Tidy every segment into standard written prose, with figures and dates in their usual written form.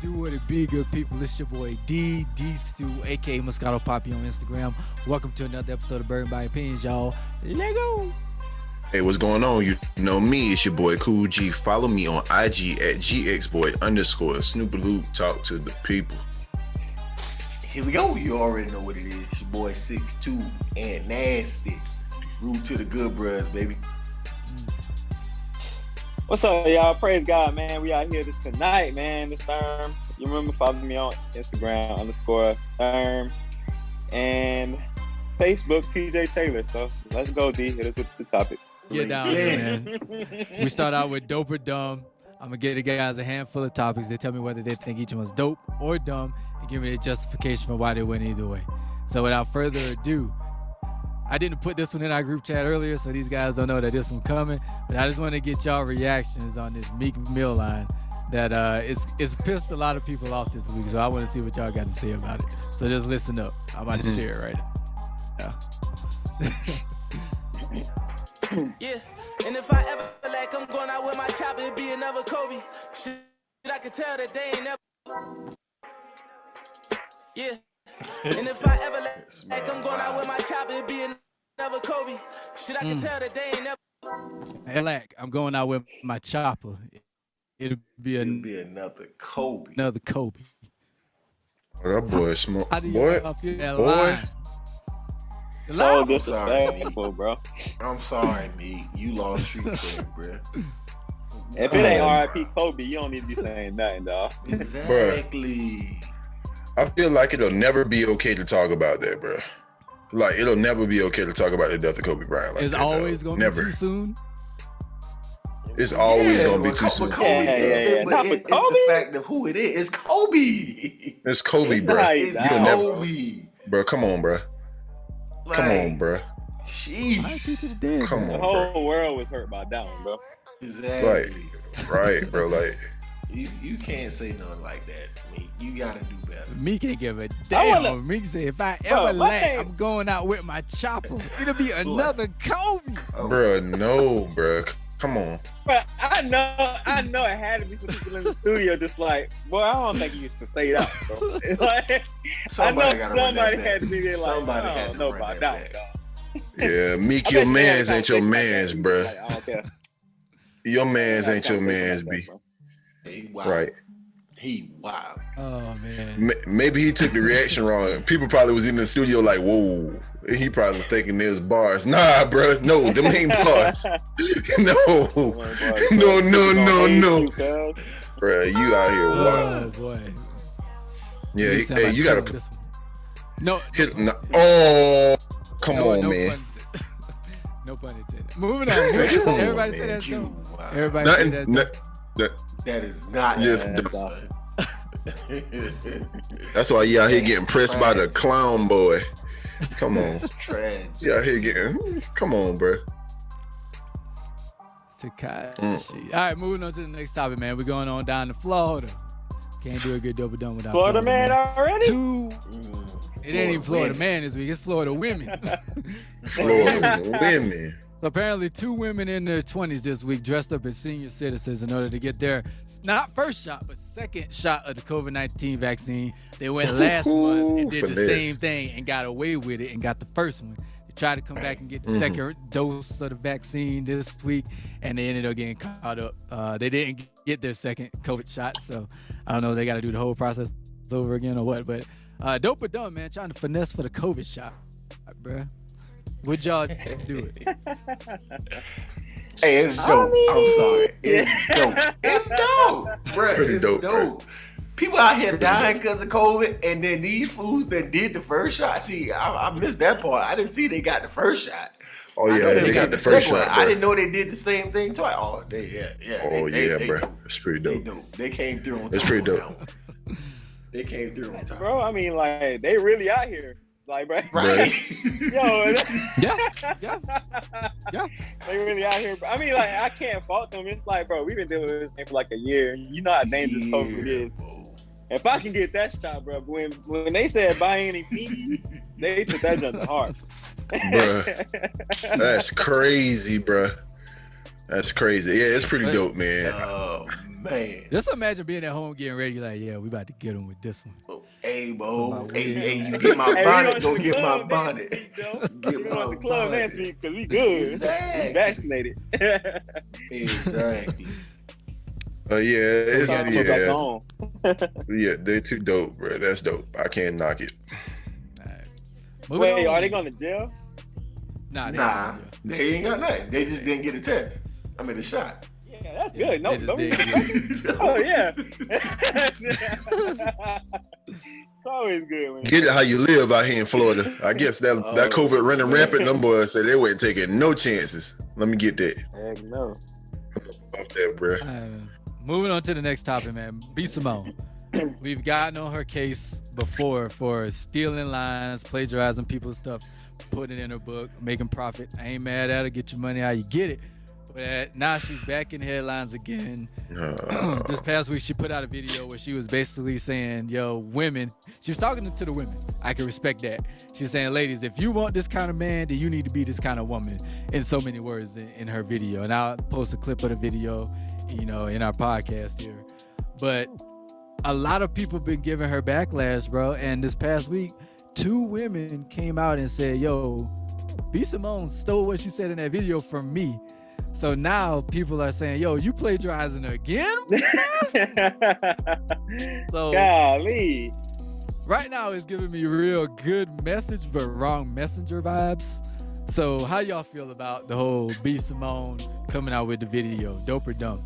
do, what it be, good people? It's your boy D Stu, aka Moscato Poppy on Instagram. Welcome to another episode of Burden by Opinions, y'all. Lego. Hey, what's going on? You know me, it's your boy Cool G. Follow me on IG at GXBoy_ Snoop Loop. Talk to the people. Here we go. You already know what it is. Your boy 6'2" and nasty. Root to the good bros, baby. What's up, y'all? Praise God, man. We out here tonight, man. This Therm. You remember, follow me on Instagram _Therm and Facebook TJ Taylor. So let's go, D. Hit us with the topic. Get down here, man. We start out with dope or dumb. I'm going to give the guys a handful of topics. They tell me whether they think each one's dope or dumb and give me a justification for why they went either way. So without further ado, I didn't put this one in our group chat earlier, so these guys don't know that this one's coming. But I just want to get y'all reactions on this Meek Mill line that it's pissed a lot of people off this week. So I want to see what y'all got to say about it. So just listen up. I'm about to share it right now. Yeah, and if I ever like I'm going out with my chopper, it'd be another Kobe. Shit, I can tell that they ain't never. Yeah. And if I ever like I'm going out with my chopper, it'd be another Kobe. Shit, I can tell that they ain't never. Hey, like, I'm going out with my chopper. It'll be another Kobe. Another Kobe. Oh, that boy smoke. How do you Boy, feel that boy. line? The So line? disrespectful, bro. I'm sorry, Meek. You lost street cred, bro. If it ain't R.I.P. Kobe, you don't need to be saying nothing, dog. Exactly. I feel like it'll never be okay to talk about that, bro. Like, it'll never be okay to talk about the death of Kobe Bryant. Like It's that, always though. going to be Never. too soon. It's always going to be too but soon. Kobe Yeah. is, but Not for it's the Kobe? fact of who it is. It's Kobe. It's Kobe, It's bro. not- It's You'll never, Kobe. bro. Come on, bro. Come on, bro. Sheesh. R.I.P. to the dead. Come man. The on, bro. whole world was hurt by that one, bro. Exactly. Right, bro. Like, You can't say nothing like that, Meek. You gotta do better. Meek ain't give a I damn. wanna- Meek said, if I Bro, ever my lack, name- I'm going out with my chopper. It'll be another Kobe. bro, no, bro. Come on. But I know it had to be some people in the studio just like, boy, I don't think you used to say that, bro. It's like, Somebody I gotta know run that somebody back. had to be there like, Somebody I had don't to know run about that that, back. dog. Yeah, Meek, I your bet you had a mans ain't your conversation like mans, that. He bro. was like, I don't care. Your mans Had a ain't your conversation mans, like B. that, bro. He wild. Right. He wild. Oh, man. Maybe he took the reaction wrong. People probably was in the studio like, whoa. And he probably was thinking there's bars. Nah, bro. No, them ain't bars. No. No. Bro, you out here Oh, wild. boy. Yeah, You sound hey, like you Trump gotta this one. No. hit. No, oh, come on, no man. Pun intended. No pun intended. Moving on. Come on, Everybody say man. that's You dope. wild. Everybody say Nothing. that's dope. That is not. Yes, that's dope. That's why you out here getting pressed by the clown boy. Come on. trash. You out here getting. Come on, bro. Takashi. All right, moving on to the next topic, man. We're going on down to Florida. Can't do a good double done without Florida man already? It ain't even Florida man this week. It's Florida women. Florida women. So apparently 2 women in their 20s this week dressed up as senior citizens in order to get their, not first shot, but second shot of the COVID-19 vaccine. They went last month and did the finesse. same thing and got away with it and got the first one. They tried to come back and get the second dose of the vaccine this week, and they ended up getting caught up. They didn't get their second COVID shot, so I don't know if they got to do the whole process over again or what. But dope or dumb, man, trying to finesse for the COVID shot, bruh. Would y'all do it? Hey, it's dope. I'm sorry. It's dope. It's dope, bro. Pretty It's dope, dope. People out here dying because of COVID, and then these fools that did the first shot. See, I missed that part. I didn't see they got the first shot. Oh I know yeah, they got the first second one. shot, I bro. didn't know they did the same thing twice. Oh, yeah. Oh They yeah, bro. dope. It's pretty They dope. dope. They came through on It's top pretty on dope. that one. They came through on top. Bro, I mean, like, they really out here. Like, bro. Right. Yo, Yeah. they really out here. I mean, like, I can't fault them. It's like, bro, we've been dealing with this thing for like a year. You know how dangerous COVID is. If I can get that shot, bro, when they said buy any fees, they took that junk to heart. Bruh. That's crazy, bruh. That's crazy. Yeah, it's pretty dope, man. Oh man. Just imagine being at home getting ready. You're like, yeah, we about to get him with this one. Hey, Bo. Put my Hey, wig you get my Hey, bonnet. Go we get my going to the club bonnet. next week, though. Get We my going to the club next bonnet. week because we good. Exactly. We vaccinated. Exactly. Yeah, they're too dope, bro. That's dope. I can't knock it. Wait, are they going to jail? Nah, They ain't got nothing. They just didn't get a test. I mean, a shot. Yeah, that's good. No, They just no. didn't get Oh yeah. It's always good when Get it how you live out here in Florida. I guess that COVID running rampant. Them boys said they weren't taking no chances. Let me get that. Heck no. Off that, bro. Moving on to the next topic, man. B. Simone. We've gotten on her case before for stealing lines, plagiarizing people's stuff, putting it in her book, making profit. I ain't mad at her. Get your money how you get it. But now she's back in headlines again. This past week, she put out a video where she was basically saying, yo, women, she was talking to the women. I can respect that. She was saying, ladies, if you want this kind of man, then you need to be this kind of woman, in so many words in her video. And I'll post a clip of the video, in our podcast here. But a lot of people been giving her backlash, bro. And this past week, 2 women came out and said, yo, B. Simone stole what she said in that video from me. So now people are saying, yo, you plagiarizing again? So golly. Right now it's giving me real good message, but wrong messenger vibes. So how y'all feel about the whole B. Simone coming out with the video? Dope or dumb?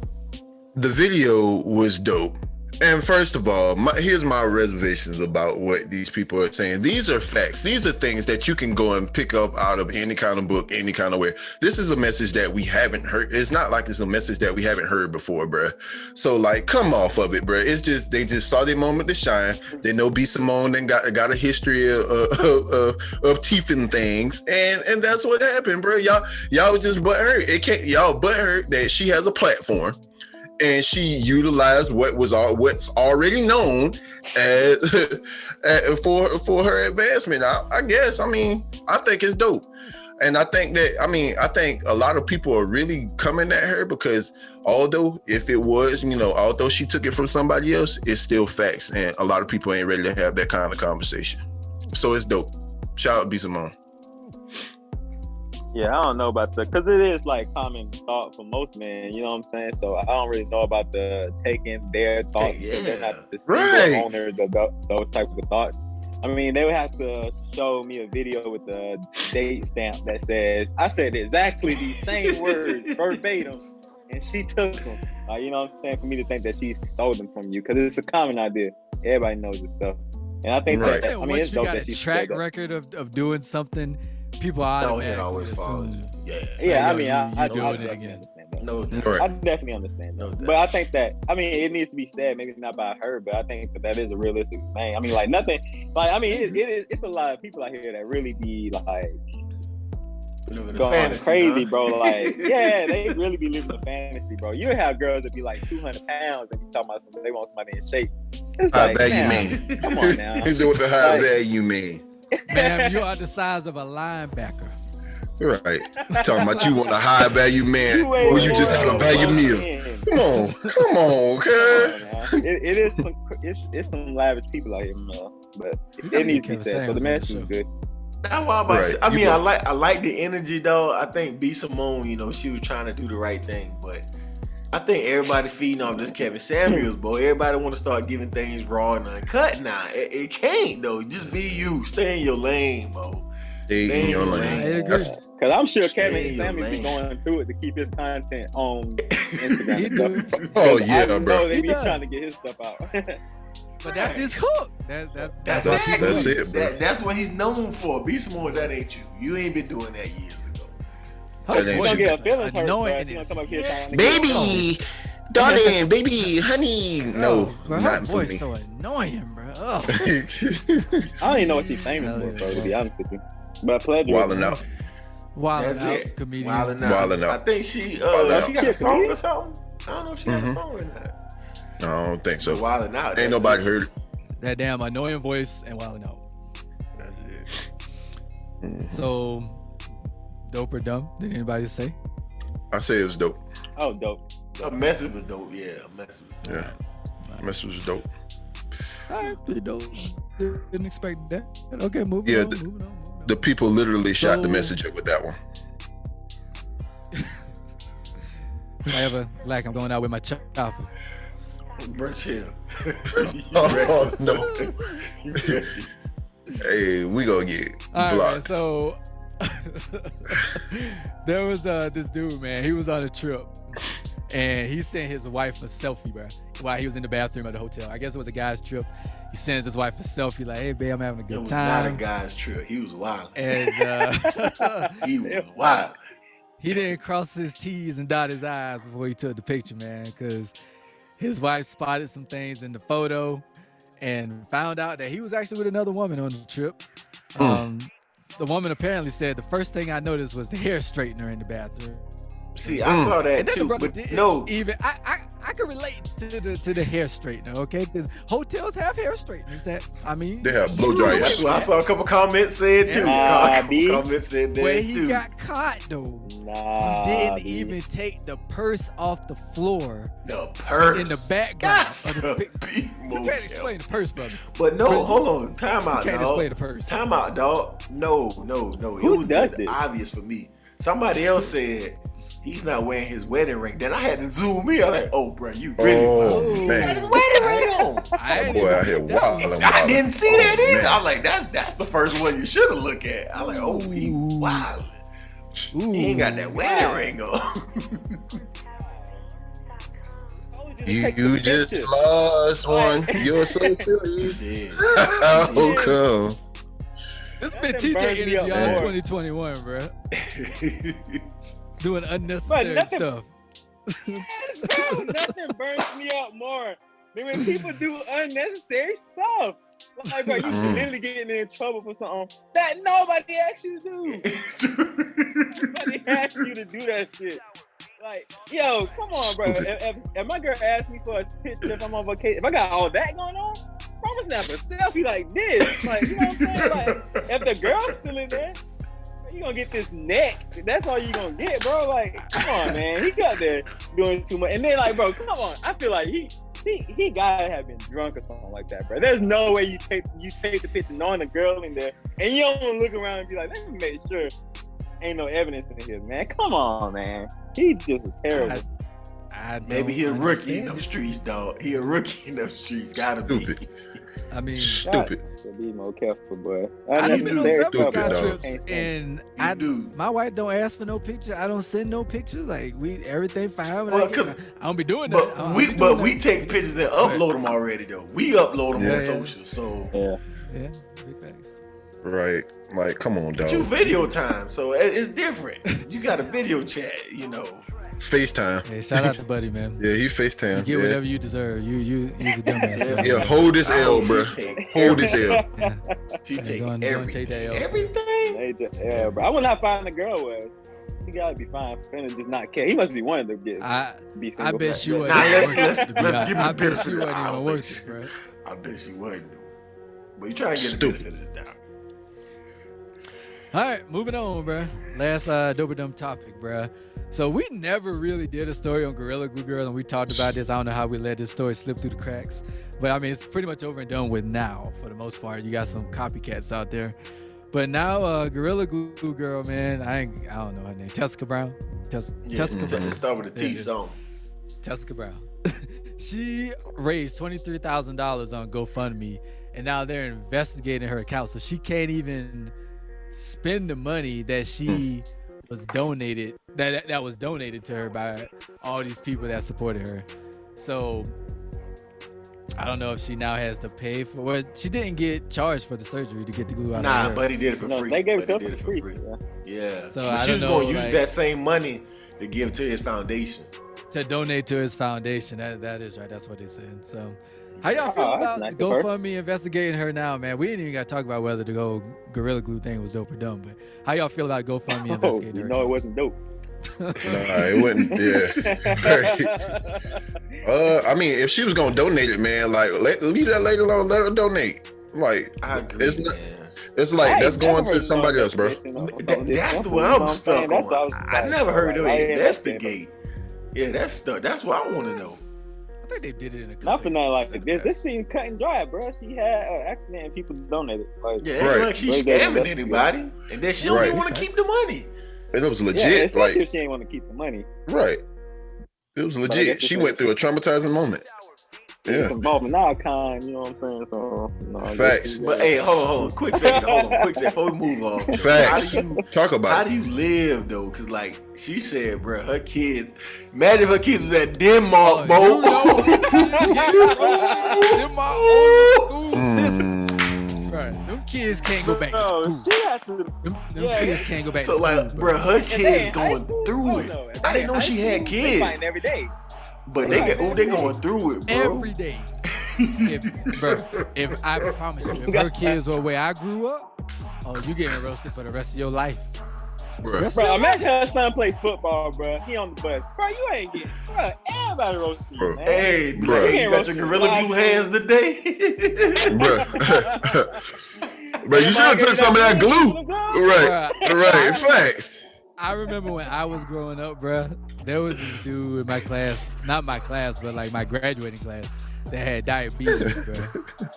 The video was dope. And first of all, here's my reservations about what these people are saying. These are facts. These are things that you can go and pick up out of any kind of book, any kind of way. This is a message that we haven't heard. It's not like it's a message that we haven't heard before, bruh. So like, come off of it, bruh. It's just, they just saw their moment to shine. They know B. Simone then got a history of teething things. And that's what happened, bruh. Y'all was just butthurt. Y'all butthurt that she has a platform. And she utilized what's already known for her advancement. I guess. I mean, I think it's dope, and I think a lot of people are really coming at her because although although she took it from somebody else, it's still facts, and a lot of people ain't ready to have that kind of conversation. So it's dope. Shout out B. Simone. Yeah, I don't know about because it is like common thought for most men, you know what I'm saying? So I don't really know about the taking their thoughts. They're not the single owners of those types of thoughts. I mean, they would have to show me a video with a date stamp that says, I said exactly these same words verbatim, and she took them. You know what I'm saying? For me to think that she stole them from you, because it's a common idea. Everybody knows this stuff. And I think that, once it's you dope got that a she track record of doing something, people automatically assume. Yeah, I mean, I doing it again. I definitely understand that. But I think that, it needs to be said, maybe not by her, but I think that is a realistic thing. I mean, like nothing, it's a lot of people out here that really be like going fantasy, crazy, bro. Like, yeah, they really be living a fantasy, bro. You have girls that be like 200 pounds and be talking about something, they want somebody in shape. It's high like, value man. Come on now. He's doing the high value man. Man, you are the size of a linebacker. Right. Talking about you want a high value man or you just got a value meal. Come on, cuz. It is it's some lavish people out here, man. But it needs to be said. So the match is good. That's why I'm about to say. I like the energy though. I think B. Simone, she was trying to do the right thing, but I think everybody feeding off this Kevin Samuels, boy. Everybody want to start giving things raw and uncut now. It can't though. Just be you. Stay in your lane, bro. Stay in your lane. Because I'm sure Kevin Samuels be going through it to keep his content on Instagram. Oh yeah, bro. They be trying to get his stuff out. But that's his hook. That's it, bro. That's what he's known for. Be some more. That ain't you. You ain't been doing that years ago. You don't get feelings hurt, bro. You don't come up here trying to baby, darling, baby, honey. No, bro, not her for voice me. so annoying, bro. I don't even know what she's famous for, bro, to be honest with you. But pleasure. Wilding out. Wilding out, comedian. Wilding out. I think she got a song or something. I don't know if she got a song or not. No, I don't think so. Wilding out. Ain't nobody heard it. That damn annoying voice and wilding out. That's it. So, dope or dumb? Did anybody say? I say it's dope. Oh, dope. A message was dope. Yeah, a message. Yeah, message was dope. All right, pretty dope. Didn't expect that. Okay, moving on. The people literally shot the messenger with that one. I'm going out with my chopper. Bro, chill. Oh, no. Hey, we gonna get all blocked. right, so there was this dude, man. He was on a trip, and he sent his wife a selfie, bro, while he was in the bathroom at the hotel. I guess it was a guy's trip. He sends his wife a selfie, like, "Hey, babe, I'm having a good time." Not a guy's trip. He was wild. And he was wild. He didn't cross his T's and dot his I's before he took the picture, man, because his wife spotted some things in the photo and found out that he was actually with another woman on the trip. The woman apparently said, the first thing I noticed was the hair straightener in the bathroom. See, I saw that too, but no. Even I can relate to the hair straightener, okay? Because hotels have hair straighteners that, I mean, they have blow dryers. That's what I saw a couple comments said too. Comments said that where too. he got caught though. He didn't even take the purse off the floor. The purse in the background. You can't explain the purse, brothers. But no, hold on. Time out, dog. You can't explain the purse. Time out, dog. No. Who it was does it? obvious for me. Somebody else said he's not wearing his wedding ring. Then I had to zoom in. I'm like, oh, bro, you really man. had his wedding ring on. I didn't see that either. Man. I'm like, that's the first one you should have looked at. I'm like, oh, he wild. He ain't got that wedding ring on. You just lost one. You're so silly. How come? This been TJ energy all 2021, bro. Doing unnecessary stuff. Bro, nothing burns me up more than when people do unnecessary stuff. Like, bro, you literally getting in trouble for something that nobody asked you to do. Nobody asked you to do that shit. Like, yo, come on, bro. If my girl asked me for a picture if I'm on vacation, if I got all that going on, I'm gonna snap a selfie like this. Like, you know what I'm saying? Like, if the girl's still in there, you gonna get this neck. That's all you gonna get, bro. Like, come on, man. He got there doing too much. And then, like, bro, come on. I feel like he gotta have been drunk or something like that, bro. There's no way you take the picture knowing the girl in there, and you don't look around and be like, let me make sure ain't no evidence in here, man. Come on, man. He just terrible. Maybe he a rookie in them streets, dog. He a rookie in them streets. Gotta be. I mean, stupid. Be more careful, boy. I've been on several guy dog. trips, and my wife don't ask for no picture. I don't send no pictures. Like everything fine. Well, I don't be doing that. But we take pictures and upload them already, though. We upload them on social, so yeah, big facts. Right, like, come on, dog. But you video time, so it's different. You got a video chat, you know. FaceTime. Hey, shout out to Buddy, man. Yeah, he FaceTime. You get whatever you deserve. He's a dumbass. Yeah, hold this L, bro. Hold this L. She take everything. Everything? Yeah, bro. I would not find a girl with. He gotta be fine. Finna just not care. He must be one to get. I bet she wasn't. Let's give me I bet she wasn't even worth it, bro. I bet she wasn't. But you try to get the benefit of the doubt. All right, moving on, bro. Last dope or dumb topic, bro. So we never really did a story on Gorilla Glue Girl, and we talked about this. I don't know how we let this story slip through the cracks, but I mean, it's pretty much over and done with now for the most part. You got some copycats out there, but now Gorilla Glue Girl, man, I don't know her name. Tessica Brown. Tessica Brown. Start with a T song. Tessica Brown. She raised $23,000 on GoFundMe, and now they're investigating her account, so she can't even spend the money that she was donated that was donated to her by all these people that supported her. So I don't know if she now has to pay for. Well, she didn't get charged for the surgery to get the glue out of her hair. But he did it for free. They gave it to her for free. Yeah. So she was going to use that same money to give to his foundation. To donate to his foundation. That is right. That's what they said. So how y'all feel about nice GoFundMe investigating her now, man? We ain't even got to talk about whether the whole Gorilla Glue thing was dope or dumb, but how y'all feel about GoFundMe investigating her? No, it wasn't dope. Nah, it wasn't. Yeah. I mean, if she was gonna donate it, man, like leave that lady alone. Let her donate. Like, I agree, it's not. man. It's like that's going to somebody else, bro. That's the one I'm stuck on. I never heard of it. Investigate. Yeah, that's stuck. That's what I want to know. I think they did it in a couple. Not for nothing like this. This seems cut and dry, bro. She had an accident and people donated. Like, yeah, it's like she's scamming anybody, and then she don't even want to keep the money. And it was legit. Like, she didn't want to keep the money. Right. It was legit. She went through a traumatizing moment. Yeah. Involving Alcon, you know what I'm saying? So, facts. But hey, hold on. Quick second. Before we move on. Facts. How do you live though? Because like she said, bro, her kids. Imagine if her kids was at Denmark, bro. Denmark old school system. Right. Them kids can't go back to school. Them kids can't go back to school. So like, bro, her kids going through it. I didn't know she had kids. Fighting every day. But they going through it, bro. Every day. If I promise you, if her kids were where I grew up, you getting roasted for the rest of your life. Bro, imagine her son play football, bro. He on the bus. Bro, you ain't getting, bro, everybody roasting you, man. Hey, bro, you got your Gorilla Glue hands today? Bro, you should have took some of that glue. Right, facts. I remember when I was growing up, bro, there was this dude in my class, not my class, but like my graduating class, that had diabetes, bro.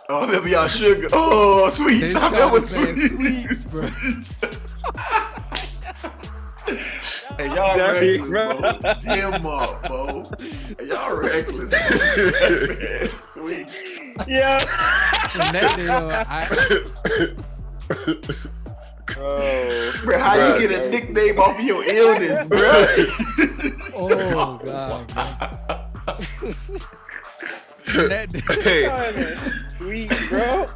Oh, I remember y'all sugar. Oh, sweets. I remember sweets, bro. Hey, y'all reckless, bro. Denmark, bro. Hey, y'all reckless, bro. Sweets. Yeah. From that day, Bro, how you get a nickname off of your illness, bro? Oh, God, bro. That day. Sweet, bro.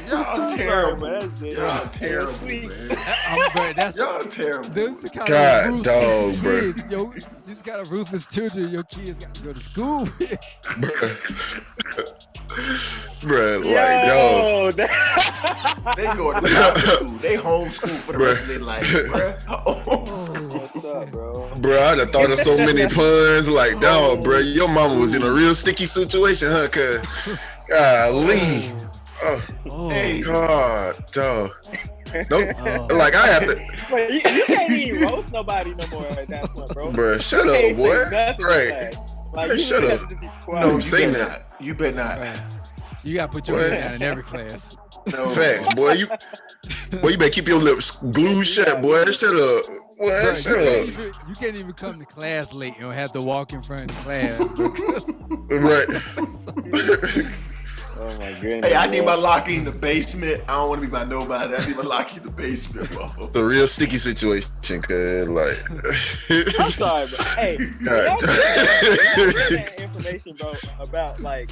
Y'all terrible. Y'all terrible, man. Y'all terrible. This is the kind God, of dog, kids, yo, just got a ruthless children your kids got to go to school with. Bruh, like, yo. They go to school. They homeschool for the rest of their life, bruh. What's up, bro? Bruh, I'd have thought of so many puns. Like, dog, bruh, your mama was in a real sticky situation, huh? Cause, golly. Hey, God, dog. Nope. Like, I have to. But you can't even roast nobody no more at that point, bro. Bruh, shut up, boy. Right. Like, hey, shut up. No, I'm saying that. You better not. Right. You gotta put your head down in every class. No. Facts, boy. You better keep your lips glued shut, boy. Shut up. Boy, bro, shut up. You can't even come to class late and have to walk in front of the class. Right. Oh my goodness. Hey, I need my locker in the basement. I don't want to be by nobody. I need my locker in the basement, bro. It's a real sticky situation, cause like. I'm sorry, bro. Hey, y'all that information, bro, about like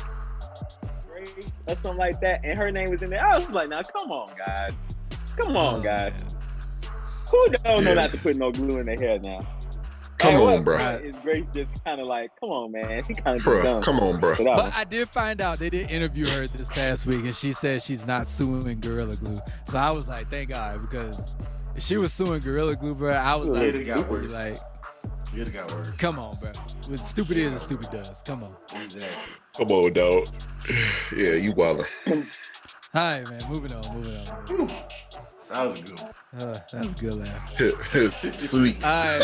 race or something like that, and her name was in there. I was like, now come on, guys. Come on, guys. Who don't know not to put no glue in their hair now? Come on, bro. Is Grace just kind of like, come on, man? She kind of dumb. Come on, bro. But I did find out they did interview her this past week, and she said she's not suing Gorilla Glue. So I was like, thank God, because if she was suing Gorilla Glue, bro, I was like, it got worse. Like, it got worse. Come on, bro. What stupid is and stupid does. Come on. Exactly. Come on, dog. Yeah, you wildin'. All right, man. Moving on. That was good. That was a good laugh. Sweets. All right.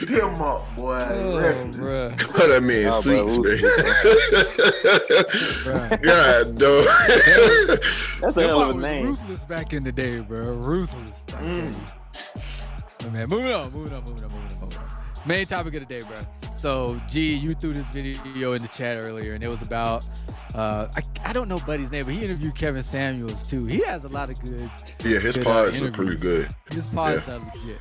Them up, boy. Bro. What I mean, sweets, man. God, dog. That's a hell of a name. Ruthless back in the day, bro. Ruthless. Man, moving on. Main topic of the day, bro. So, G, you threw this video in the chat earlier, and it was about, I don't know Buddy's name, but he interviewed Kevin Samuels, too. He has a lot of good. Yeah, his pods are pretty good. His pods are legit.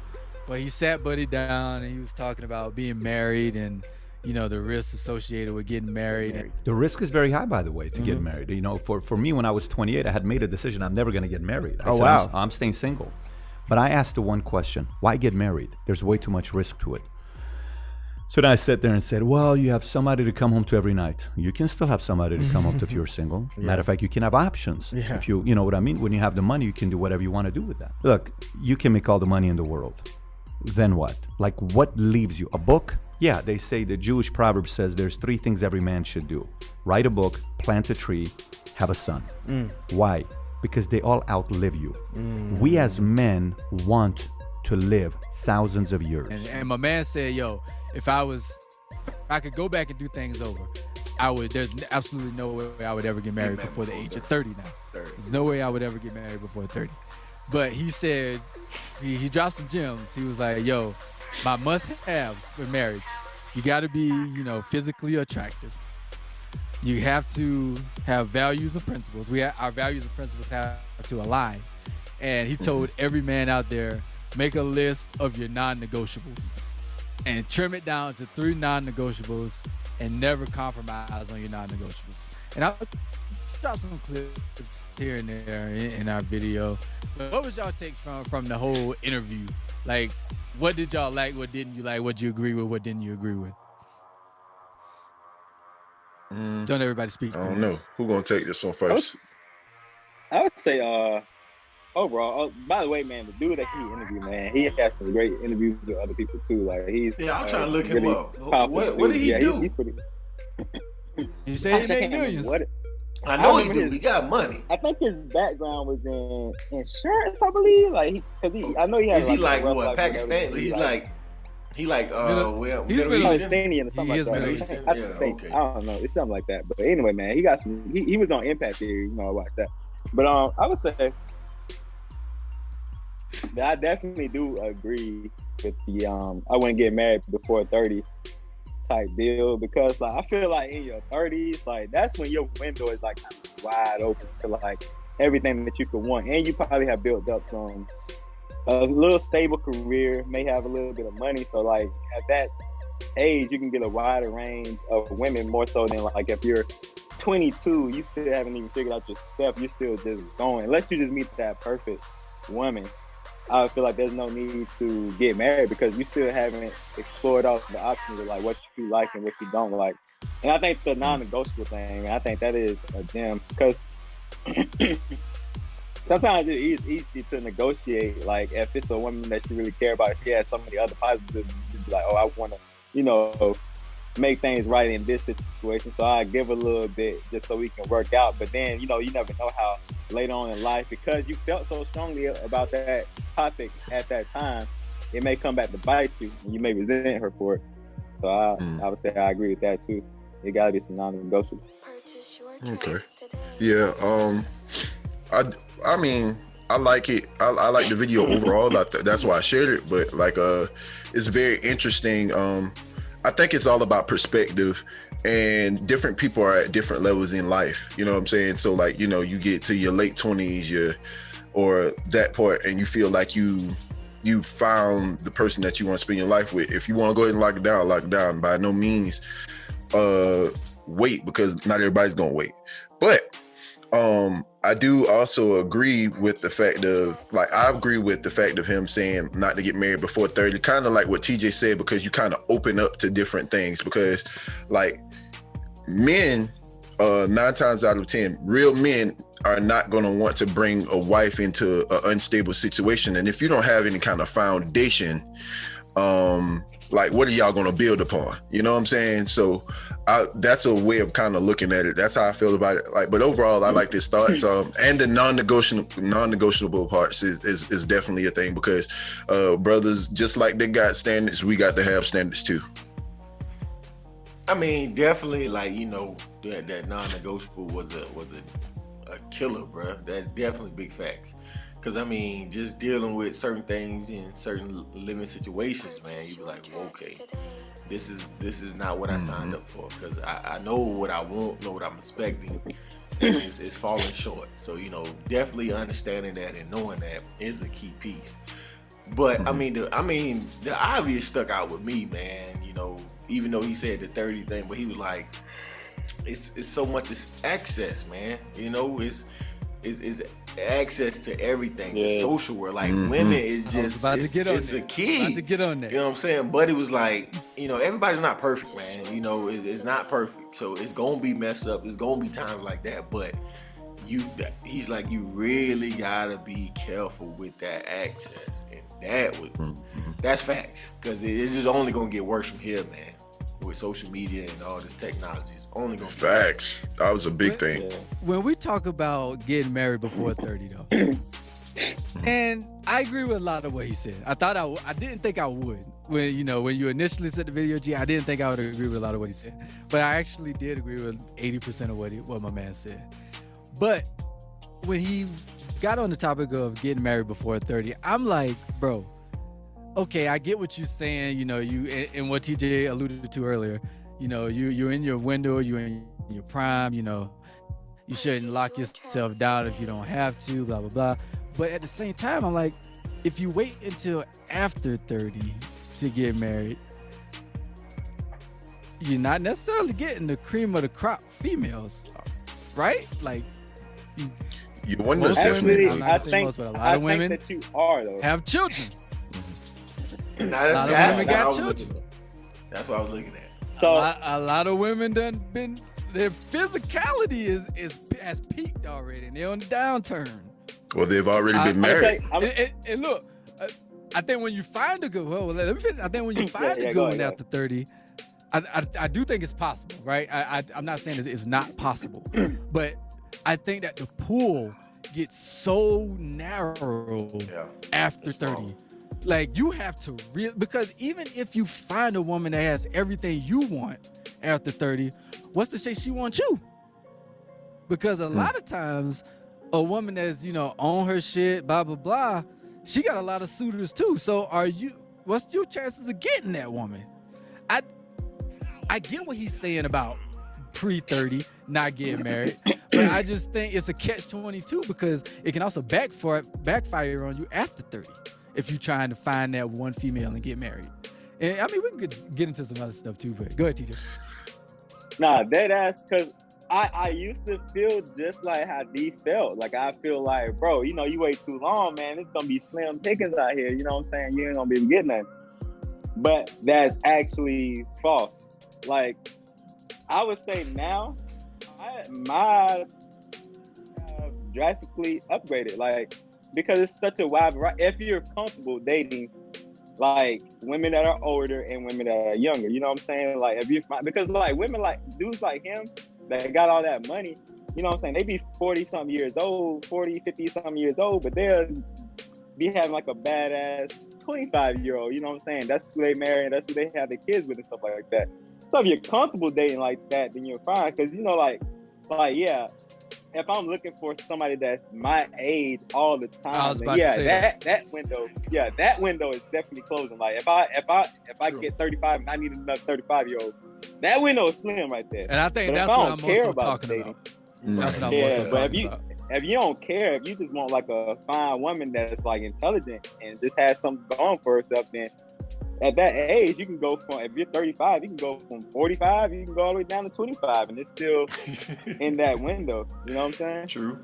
But he sat Buddy down, and he was talking about being married and, you know, the risks associated with getting married. The risk is very high, by the way, to get married. You know, for me, when I was 28, I had made a decision I'm never going to get married. I said, I'm staying single. But I asked the one question, why get married? There's way too much risk to it. So then I sat there and said, well, you have somebody to come home to every night. You can still have somebody to come home to if you're single. Matter of fact, you can have options. Yeah. If you know what I mean? When you have the money, you can do whatever you want to do with that. Look, you can make all the money in the world. Then what? Like, what leaves you? A book? Yeah, they say the Jewish proverb says there's 3 things every man should do: write a book, plant a tree, have a son. Why? Because they all outlive you. We as men want to live thousands of years. And my man said, yo, if I could go back and do things over, there's absolutely no way I would ever get married before the age of 30 now. There's no way I would ever get married before 30. But he said, he dropped some gems. He was like, yo, my must-haves for marriage, you got to be, physically attractive. You have to have values and principles. Our values and principles have to align. And he told every man out there, make a list of your non-negotiables and trim it down to 3 non-negotiables and never compromise on your non-negotiables. And I'll drop some clips here and there in our video. But what was y'all takes from the whole interview? Like, what did y'all like? What didn't you like? What did you agree with? What didn't you agree with? Don't everybody speak? I don't know. Who gonna take this one first? I would say, overall. By the way, man, the dude that he interviewed, man, he has some great interviews with other people too. Like I'm trying to look him up. What did he do? He's pretty. He said he made millions. I know he do. He got money. I think his background was in insurance, I believe. Like, I know he had. Is he like what? Pakistan? He's like. He's Middle Eastern or something like that. I don't know. It's something like that. But anyway, man, he got some. He was on Impact Theory. I watched that. But I would say that I definitely do agree with the I wouldn't get married before 30 type deal, because like I feel like in your 30s, like that's when your window is like kind of wide open to like everything that you could want, and you probably have built up some. A little stable career, may have a little bit of money. So like at that age, you can get a wider range of women, more so than like if you're 22, you still haven't even figured out your stuff. You're still just going. Unless you just meet that perfect woman, I feel like there's no need to get married because you still haven't explored all the options of like what you like and what you don't like. And I think the non-negotiable thing, I think that is a gem, because sometimes it's easy to negotiate. Like if it's a woman that you really care about, if she has so many other positives, you'd be like, oh, I want to, make things right in this situation. So I give a little bit just so we can work out. But then, you never know how later on in life, because you felt so strongly about that topic at that time, it may come back to bite you and you may resent her for it. So I would say I agree with that too. It gotta be some non-negotiables. Okay. Yeah. I mean, I like it. I like the video overall. That's why I shared it. But like, it's very interesting. I think it's all about perspective, and different people are at different levels in life. You know what I'm saying? So like, you get to your late 20s, or that part, and you feel like you found the person that you want to spend your life with. If you want to go ahead and lock it down. By no means wait, because not everybody's gonna wait. But I do also agree with the fact of him saying not to get married before 30, kind of like what TJ said, because you kind of open up to different things. Because like men, 9 times out of 10, real men are not going to want to bring a wife into an unstable situation. And if you don't have any kind of foundation, like what are y'all going to build upon? You know what I'm saying? So that's a way of kind of looking at it. That's how I feel about it. Like, but overall, I like this thoughts. And the non-negotiable parts is definitely a thing, because brothers, just like they got standards, we got to have standards too. I mean, definitely, like, that non-negotiable was a killer, bro. That's definitely big facts. Because, I mean, just dealing with certain things in certain living situations, man, you be like, well, okay, this is not what I signed up for. Because I know what I want, know what I'm expecting, and it's falling short. So, definitely understanding that and knowing that is a key piece. But, I mean, the obvious stuck out with me, man, even though he said the 30 thing, but he was like, it's so much as access, man. Is access to everything, the social world. Like women is just it's a key. About to get on there. You know what I'm saying? Buddy was like, everybody's not perfect, man. It's not perfect. So it's gonna be messed up. It's gonna be times like that. But he's like, you really gotta be careful with that access. And that was That's facts. Because it's just only gonna get worse from here, man. With social media and all this technology, it's only gonna facts. That was a big thing. When we talk about getting married before 30, though, and I agree with a lot of what he said. I didn't think I would. When you initially said the video, I didn't think I would agree with a lot of what he said. But I actually did agree with 80% of what my man said. But when he got on the topic of getting married before 30, I'm like, bro, okay, I get what you're saying. You and what TJ alluded to earlier. You're in your window, you're in your prime. You shouldn't lock yourself down if you don't have to. Blah blah blah. But at the same time, I'm like, if you wait until after 30 to get married, you're not necessarily getting the cream of the crop females, right? Like, you wonder. Actually, I think most, but a lot of women that you are though have children. A lot of women got children. That's what I was looking at. So a lot of women their physicality has peaked already, and they're on the downturn. Well, they've already been married. And look, I think when you find a good, let me finish. I think when you find a good one after 30, I do think it's possible, right? I'm not saying it's not possible, but I think that the pool gets so narrow after 30. Like, you have to because even if you find a woman that has everything you want after 30, what's to say she wants you? Because a lot of times, a woman that's, on her shit, blah, blah, blah, she got a lot of suitors too. So what's your chances of getting that woman? I get what he's saying about pre-30 not getting married, but I just think it's a catch-22 because it can also backfire on you after 30 if you're trying to find that one female and get married. And I mean, we can get into some other stuff too, but go ahead, TJ. Nah, dead ass, because I used to feel just like how D felt. Like, I feel like, bro, you wait too long, man. It's going to be slim pickings out here. You know what I'm saying? You ain't going to be getting nothing. But that's actually false. Like, I would say now, my drastically upgraded. Like, because it's such a wide variety. If you're comfortable dating, like, women that are older and women that are younger, you know what I'm saying? Like, because like women like dudes like him that got all that money, you know what I'm saying? They be 40-something years old, 40, 50-something years old, but they'll be having like a badass 25-year-old, you know what I'm saying? That's who they marry and that's who they have their kids with and stuff like that. So if you're comfortable dating like that, then you're fine. Because, yeah, if I'm looking for somebody that's my age all the time, that window is definitely closing. Like, if I get 35 and I need another 35-year-old, that window is slim right there. And I think that's what I'm also talking about. That's what I'm also talking about. If you don't care, if you just want like a fine woman that's like intelligent and just has something going for herself, then at that age, you can go from, if you're 35, you can go from 45, you can go all the way down to 25, and it's still in that window. You know what I'm saying? True.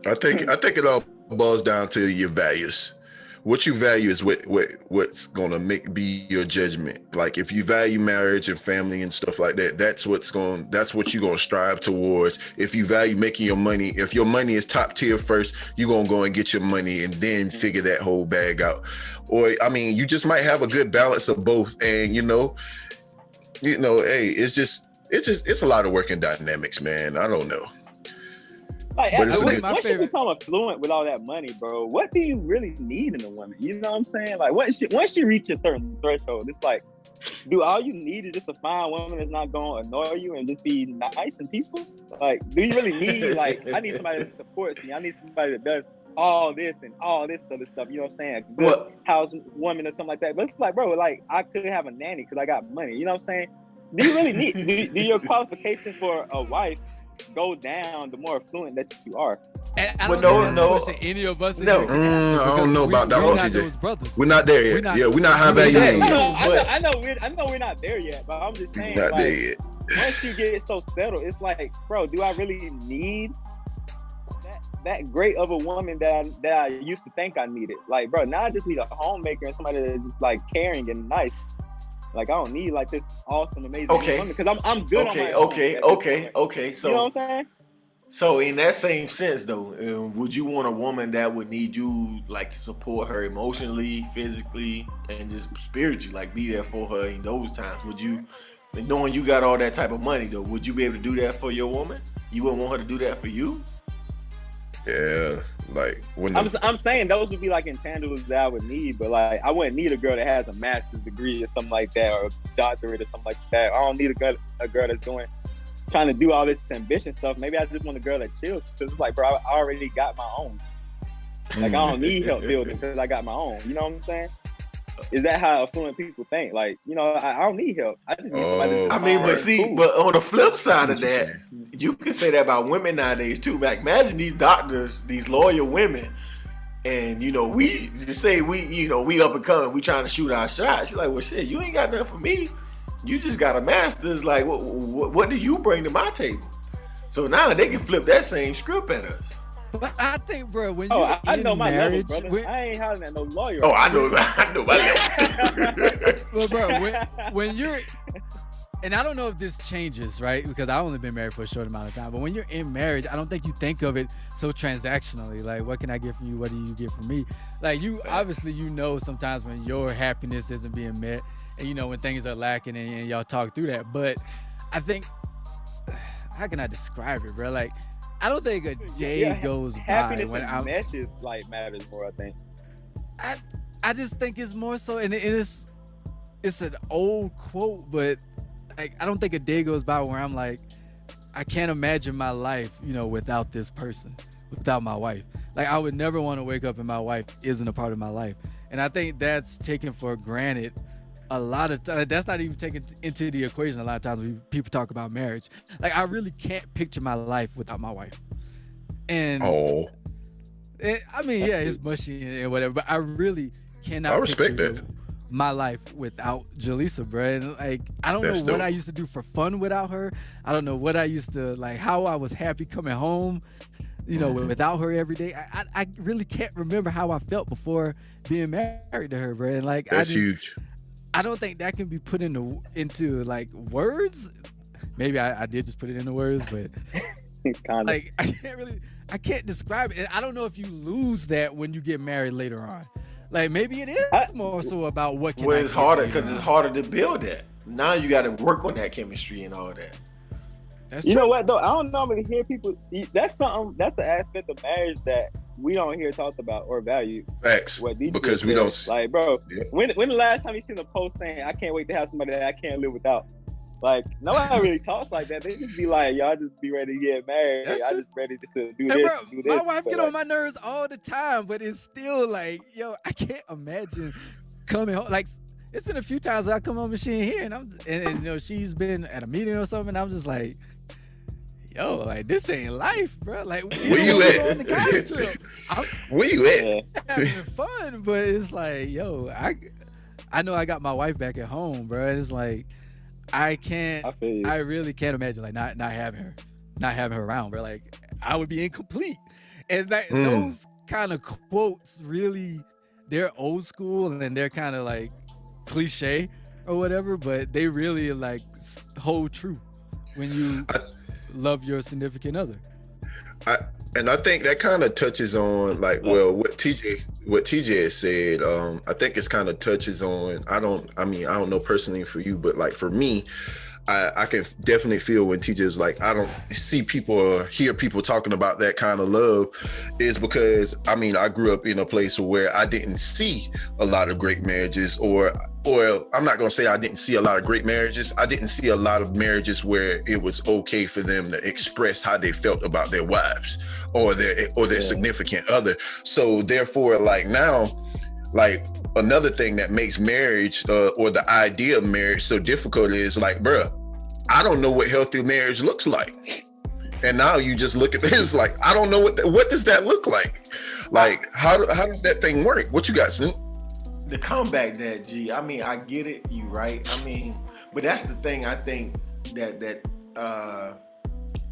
I think it all boils down to your values. What you value is what's gonna be your judgment. Like, if you value marriage and family and stuff like that, that's what you're gonna strive towards. If you value making your money, if your money is top tier first, you're gonna go and get your money and then figure that whole bag out. Or, I mean, you just might have a good balance of both. And hey, it's a lot of working dynamics, man. I don't know. Like, once you become affluent with all that money, bro, what do you really need in a woman? You know what I'm saying? Like, once you reach a certain threshold, it's like, do all you need is just a fine woman that's not going to annoy you and just be nice and peaceful? Like, do you really need, like, I need somebody that supports me. I need somebody that does all this and all this other stuff. You know what I'm saying? A good house woman or something like that. But it's like, bro, like, I could have a nanny because I got money. You know what I'm saying? Do you really need, do your qualifications for a wife go down the more affluent that you are? And I don't know any of us. I don't know about that one, TJ. We're not there yet. We're not high value. I know we're not there yet, but I'm just saying, not there yet. Once you get so settled, it's like, bro, do I really need that great of a woman that I used to think I needed? Like, bro, now I just need a homemaker and somebody that's just like caring and nice. Like, I don't need like this awesome, amazing woman because I'm good on my own. Okay. So, you know what I'm saying? So in that same sense, though, would you want a woman that would need you like to support her emotionally, physically, and just spiritually, like be there for her in those times? Would you, knowing you got all that type of money, though, would you be able to do that for your woman? You wouldn't want her to do that for you? Yeah, like when I'm saying those would be like intangibles that I would need, but like I wouldn't need a girl that has a master's degree or something like that, or a doctorate or something like that. I don't need a girl that's trying to do all this ambition stuff. Maybe I just want a girl that chills, because it's like, bro, I already got my own. Like I don't need help building because I got my own. You know what I'm saying? Is that how affluent people think? Like, you know, I don't need help. I just need somebody. I mean, but see, cool. But on the flip side of that, you can say that about women nowadays too. Like, imagine these doctors, these lawyer women, and you know, we just say we up and coming, we trying to shoot our shot. She's like, well, shit, you ain't got nothing for me. You just got a master's. Like, what do you bring to my table? So now they can flip that same script at us. But I think, bro, when you're I know in my marriage, level, brother. I ain't hollering at no lawyer. Oh, I know my level. Well, bro, when you're, and I don't know if this changes, right? Because I've only been married for a short amount of time. But when you're in marriage, I don't think you think of it so transactionally. Like, what can I get from you? What do you get from me? Like, you obviously, you know, sometimes when your happiness isn't being met, and you know when things are lacking, and y'all talk through that. But I think, how can I describe it, bro? Like, I don't think a day goes by when I'm meshes like matters more. I think. I just think it's more so, and it's an old quote, but like I don't think a day goes by where I'm like, I can't imagine my life, you know, without this person, without my wife. Like I would never want to wake up and my wife isn't a part of my life, and I think that's taken for granted. A lot of times, that's not even taken into the equation. A lot of times when people talk about marriage, like I really can't picture my life without my wife. And I mean, yeah, it's mushy and whatever, but I really cannot. I respect that. My life without Jaleesa, bro. And like, I don't know what I used to do for fun without her. I don't know what I used to like. How I was happy coming home, you know, without her every day. I really can't remember how I felt before being married to her, bro. And like, that's huge. I don't think that can be put into like words. Maybe I did just put it into words, but like I can't describe it. And I don't know if you lose that when you get married later on. Like maybe it is more so about what can. Well, it's harder because it's harder to build that. Now you got to work on that chemistry and all that. That's you know what though? I don't normally hear people. That's something. That's the aspect of marriage that we don't hear talked about or valued. Facts. Because we don't. Like, bro, when the last time you seen a post saying, "I can't wait to have somebody that I can't live without"? Like, nobody really talks like that. They just be like, "Y'all just be ready to get married. Y'all just ready to do this, bro, do this." My wife get on my nerves all the time, but it's still like, yo, I can't imagine coming home. Like, it's been a few times I come home and she ain't here, and you know she's been at a meeting or something. And I'm just like, yo, like this ain't life, bro. Like, where you at? Where you at? Having fun, but it's like, yo, I know I got my wife back at home, bro. It's like I really can't imagine like not having her around, bro. Like I would be incomplete. And that those kind of quotes really, they're old school and they're kind of like cliche or whatever, but they really like hold true when you love your significant other. I think that kind of touches on like, well, what TJ has said. I think it's kind of touches on. I don't know personally for you, but like for me, I can definitely feel when TJ was like, I don't see people or hear people talking about that kind of love, is because I grew up in a place where I didn't see a lot of great marriages, or I'm not gonna say I didn't see a lot of great marriages. I didn't see a lot of marriages where it was okay for them to express how they felt about their wives or their significant other. So therefore, like now, like another thing that makes marriage or the idea of marriage so difficult is like, bruh, I don't know what healthy marriage looks like. And now you just look at this like, I don't know what does that look like? Like, how does that thing work? What you got, Snoop? To combat that, G, I get it, you right. But that's the thing. I think that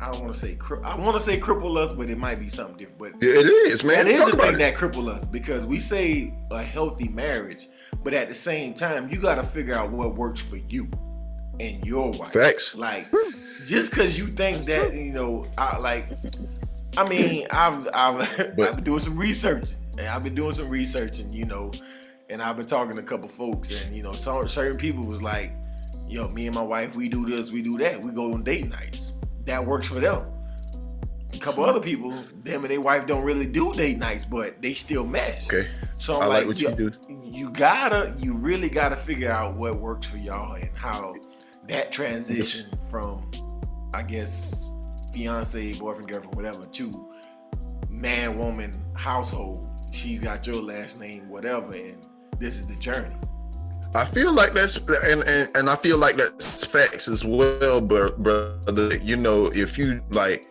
I don't want to say cripple us, but it might be something different. But it is, man. That is the thing that cripple us, because we say a healthy marriage, but at the same time, you got to figure out what works for you and your wife. Facts. Like, just because you think that, you know, I've been doing some research, and you know, and I've been talking to a couple folks, and you know, certain people was like, yo, me and my wife, we do this, we do that, we go on date nights. That works for them. A couple other people, them and their wife don't really do date nights, but they still mesh. Okay. So I'm like what you do. You really gotta figure out what works for y'all and how that transition from, I guess, fiance, boyfriend, girlfriend, whatever, to man, woman, household. She got your last name, whatever, and this is the journey. I feel like that's and I feel like that's facts as well, brother. You know, if you like.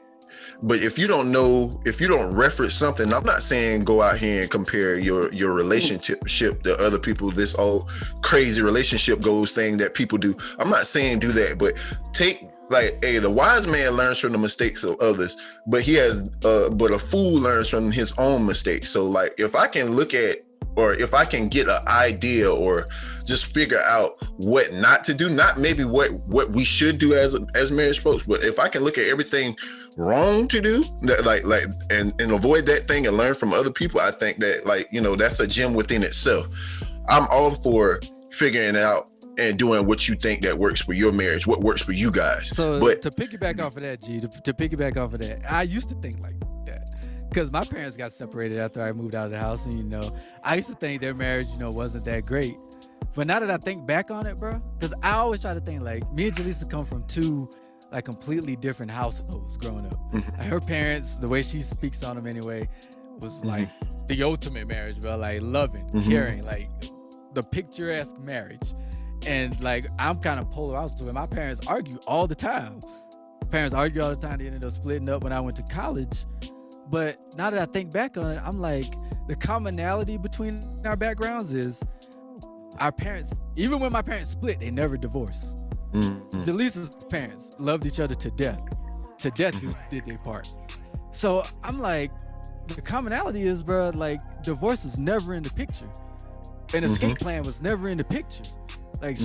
But if you don't know, if you don't reference something, I'm not saying go out here and compare your relationship to other people, this all crazy relationship goals thing that people do. I'm not saying do that, but take like, hey, the wise man learns from the mistakes of others, but but a fool learns from his own mistakes. So like, if I can look at, or if I can get an idea or just figure out what not to do, not maybe what we should do as marriage folks, but if I can look at everything wrong to do, that like and avoid that thing and learn from other people, I think that, like, you know, that's a gem within itself. I'm all for figuring out and doing what you think that works for your marriage, what works for you guys. So but to piggyback off of that, G, to piggyback off of that, I used to think like that because my parents got separated after I moved out of the house, and you know, I used to think their marriage, you know, wasn't that great. But now that I think back on it, bro, because I always try to think like me and Jaleesa come from two like completely different households growing up. Like, her parents, the way she speaks on them anyway, was like the ultimate marriage, bro. Like loving, caring, like the picturesque marriage. And like I'm kind of polar opposite. My parents argue all the time. They ended up splitting up when I went to college. But now that I think back on it, I'm like, the commonality between our backgrounds is our parents, even when my parents split, they never divorced. Jaleesa's parents loved each other to death. Did their part. So I'm like, the commonality is, bro, like divorce is never in the picture. An escape plan was never in the picture. Like,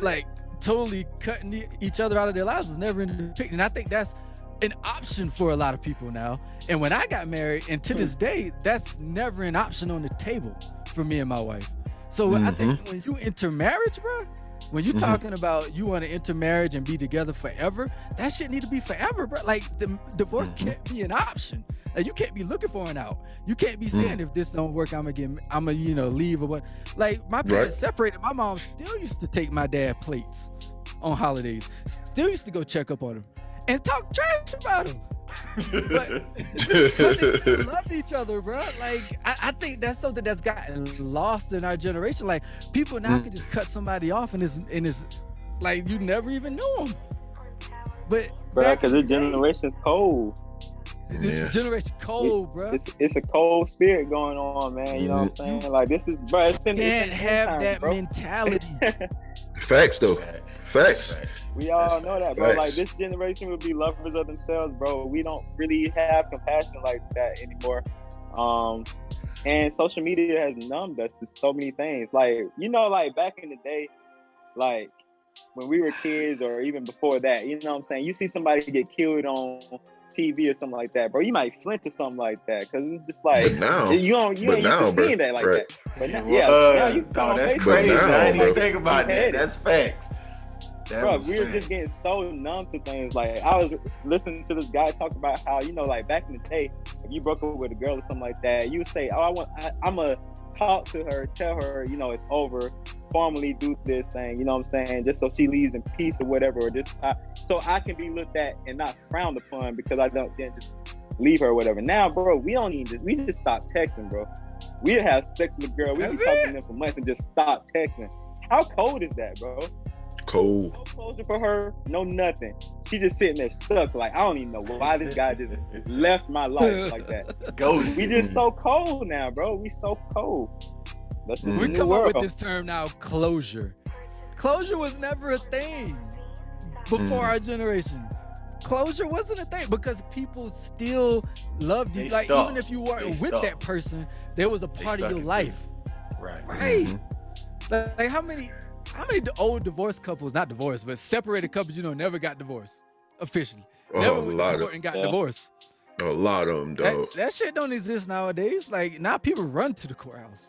like totally cutting each other out of their lives was never in the picture. And I think that's an option for a lot of people now. And when I got married, and to this day, that's never an option on the table for me and my wife. So I think when you enter marriage, bro, when you're talking about you want to enter marriage and be together forever, that shit need to be forever, bro. Like the divorce can't be an option. Like you can't be looking for an out. You can't be saying if this don't work, I'm gonna you know, leave or what. Like my parents separated. My mom still used to take my dad plates on holidays. Still used to go check up on him and talk trash about him. But they loved each other, bro. Like I think that's something that's gotten lost in our generation. Like people now can just cut somebody off and it's like you never even knew them. But bro, because this generation's cold. This generation cold, bro. It's a cold spirit going on, man. You know what I'm saying? Like this is, bro. It's can't have that mentality. Facts, though. Facts. We all know that, bro. Facts. Like this generation will be lovers of themselves, bro. We don't really have compassion like that anymore. And social media has numbed us to so many things. Like, you know, like back in the day, like when we were kids or even before that, you know what I'm saying? You see somebody get killed on TV or something like that, bro. You might flinch or something like that because it's just like you ain't used to seeing that like that. But now, now you that's crazy. I didn't even think about that. That's facts. Bro, we were just getting so numb to things. Like I was listening to this guy talk about how, you know, like back in the day, if you broke up with a girl or something like that, you would say, "Oh, I'm gonna talk to her, tell her, you know, it's over, formally do this thing, you know what I'm saying, just so she leaves in peace or whatever, or just so I can be looked at and not frowned upon because I don't just leave her or whatever." Now, bro, we just stop texting, bro. We'd have sex with a girl, we'd be talking to them for months and just stop texting. How cold is that, bro? Cold. No closure for her, no nothing. She just sitting there stuck. Like I don't even know why this guy just left my life like that. Ghost. We just so cold now, bro. We so cold. We come up with this term now, closure. Closure was never a thing before our generation. Closure wasn't a thing because people still loved you. Like even if you weren't with that person, there was a part of your life. Right. Like how many old divorced couples, not divorced, but separated couples, you know, never got divorced? officially. Oh, Never a went lot to of- court and got Yeah. divorced. A lot of them, dog. That shit don't exist nowadays. Like now, people run to the courthouse.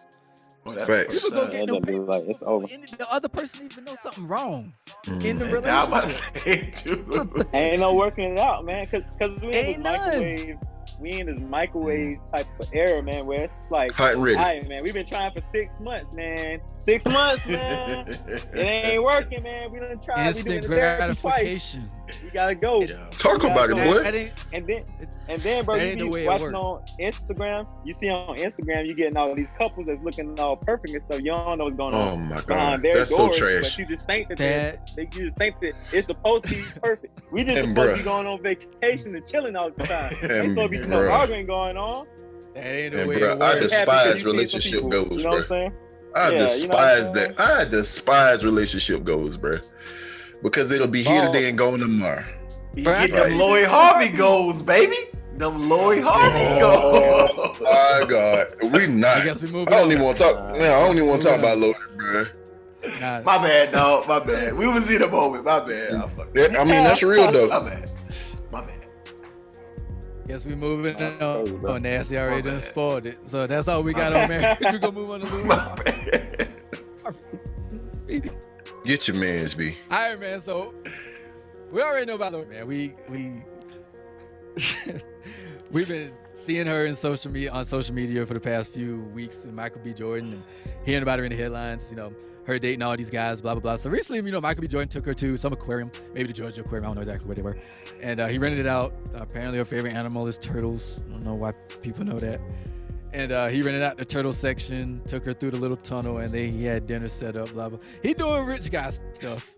Facts. People go get Yeah, no they'll be paper. like, it's over. And the other person even know something wrong Mm. in the I was about to relationship. say too. Ain't no working it out, man. Cause we in this Ain't none. microwave. We in this microwave type of era, man, where it's like, Hot and ready. all right, man, we've been trying for 6 months, man. 6 months, man. It ain't working, man. We done tried. We Instant doing the therapy twice. gratification. We gotta go. Talk about it, That boy. ain't, And then, bro, That you ain't the be way it watching work. on Instagram. You see on Instagram, you getting all these couples that's looking all perfect and stuff. You don't know what's going on Oh my god, behind their that's so doors, trash. but you just think that, That- you just think that it's supposed to be perfect. We just And supposed to bruh. be going on vacation and chilling all the time. Ain't And supposed to be no bruh. arguing going on. that ain't the And way bro, it I works. Happy 'cause despise you see some relationship people, goals, You know bro. what I'm saying? I Yeah, you know despise what I'm that. I despise relationship goals, bro. Because it'll be here today and gone tomorrow. You Bro, get I- them Lloyd Harvey goals, baby. Them Lloyd Harvey Oh goals. my god, we not. I guess we moving I don't on. even want to talk. No, I don't even want to talk Moving about on. Lloyd, bro. Nah, My bad, dog. My bad. We was in a moment. My bad. I fucked up. I mean, that's real My though. bad. My bad. guess we moving crazy, on. bro. Oh, Nasty already My done bad. spoiled it. So that's all we got on marriage. We gonna move on to Louis. My bad. Get your man's B. All right, man. So we already know about Lori, man. We've been seeing her in social media for the past few weeks with Michael B. Jordan and hearing about her in the headlines. You know, her dating all these guys, blah blah blah. So recently, you know, Michael B. Jordan took her to some aquarium, maybe the Georgia Aquarium. I don't know exactly where they were, and he rented it out. Apparently, her favorite animal is turtles. I don't know why people know that. And he rented out the turtle section, took her through the little tunnel, and then he had dinner set up, blah, blah. He doing rich guy stuff.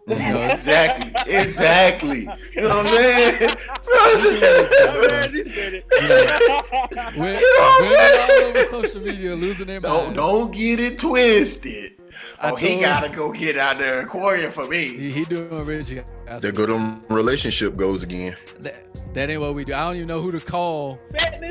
You know, Exactly. You know what I'm saying? women all over social media losing their minds. Don't get it twisted. I Oh, he told- gotta go get out the aquarium for me. He doing rich guy There stuff. go them relationship goals again. That ain't what we do. I don't even know who to call.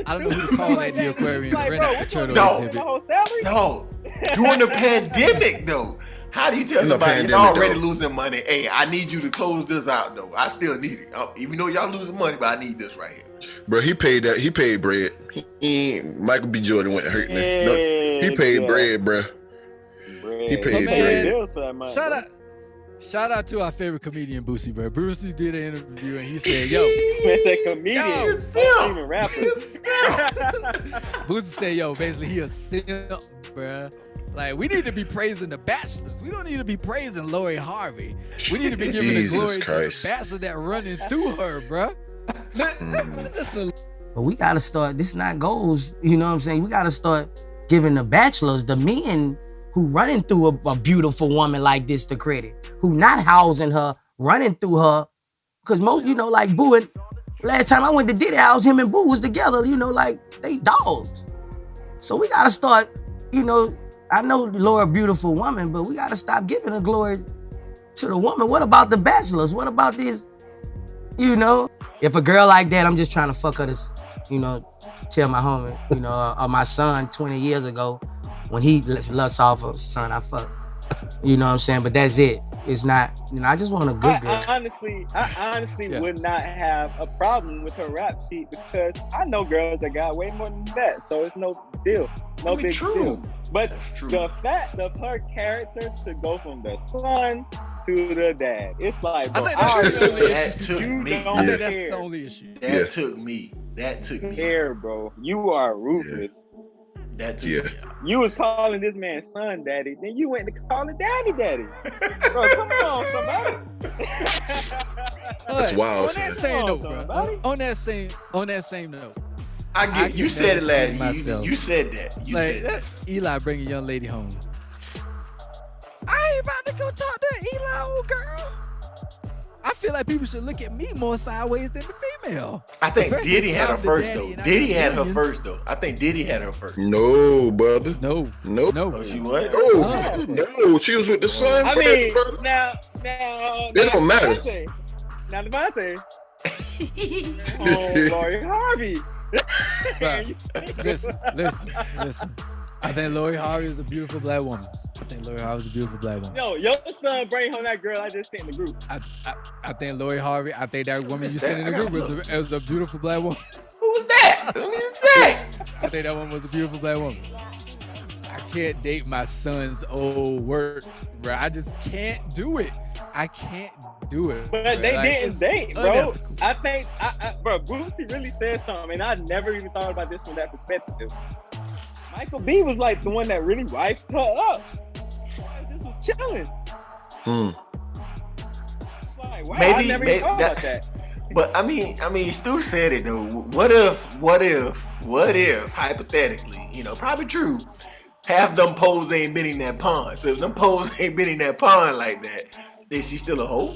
I don't know who to call at the aquarium to Like, rent bro, out the what turtle No. exhibit. The whole salary? No, during the pandemic though. How do you tell In the somebody you're pandemic, already though. losing money? Hey, I need you to close this out though. I still need it. Even though y'all losing money, but I need this right here. Bro, he paid that. He paid bread. He ain't, Michael B. Jordan went hurt me. No, he paid Yeah. bread, bro. He paid man. bread. bills for that month, bro. Shout out to our favorite comedian, Boosie, bro. Boosie did an interview and he said, yo, Man said comedian. Yo, Not even rapper. Boosie said, yo, basically he a simp, bruh. Like, we need to be praising the Bachelors. We don't need to be praising Lori Harvey. We need to be giving Jesus the glory Christ. to the Bachelor that running through her, bruh. Listen, But we gotta start, this not goals, you know what I'm saying? We gotta start giving the bachelors, the men who running through a beautiful woman like this the credit, who not housing her, running through her. Cause most, you know, like Boo and last time I went to Diddy house, him and Boo was together, you know, like they dogs. So we gotta start, you know, I know Laura a beautiful woman, but we gotta stop giving the glory to the woman. What about the bachelors? What about this? You know, if a girl like that, I'm just trying to fuck her to, you know, tell my homie, you know, or my son 20 years ago when he lusts off of son I fuck. You know what I'm saying? But that's it. It's not, you know, I just want a good girl. I honestly Yeah. would not have a problem with her rap sheet because I know girls that got way more than that. So it's no deal. No big deal. But That's true. the fact of her character to go from the son to the dad, it's like, bro, I think that's the only That issue. took you me. I don't think that's care. the only issue. That Yeah. took me. That took me. Care, bro. You are ruthless. That took Yeah. me. You was calling this man son daddy, then you went to call it daddy. Bro, come on, somebody. That's But wild, On son. that same Come on, note, bro. somebody. On that same note, I I get. You can said it never see last. myself. You said that. You like said that. Eli bring a young lady home. I ain't about to go talk to Eli, old girl. I feel like people should look at me more sideways than the female. I think Especially Diddy if had her I'm the first daddy though. and I Diddy got had her millions. first though. I think Diddy had her first. No, brother. No, Nope. no. Oh, she was. No, no, she was with the son. I first, mean, brother. now, It don't matter. Devontae. Oh, Lori Harvey. Bruh, listen. I think Lori Harvey is a beautiful black woman. Yo, your son bring home that girl I just sent in the group. I think Lori Harvey. I think that woman you sent in the group was a beautiful black woman. Who was that? Let me say. I think that one was a beautiful black woman. I can't date my son's old work, bro. I just can't do it. I can't do it. But bro. they didn't date, bro. Unethical. I think, bro, Boosie really said something, and I never even thought about this from that perspective. Michael B was like the one that really wiped her up. This was chilling. Like, wow, I never even thought about that. But I mean, Stu said it though. What if, hypothetically, probably true, half them poles ain't been in that pond. So if them poles ain't been in that pond like that, is she still a hoe?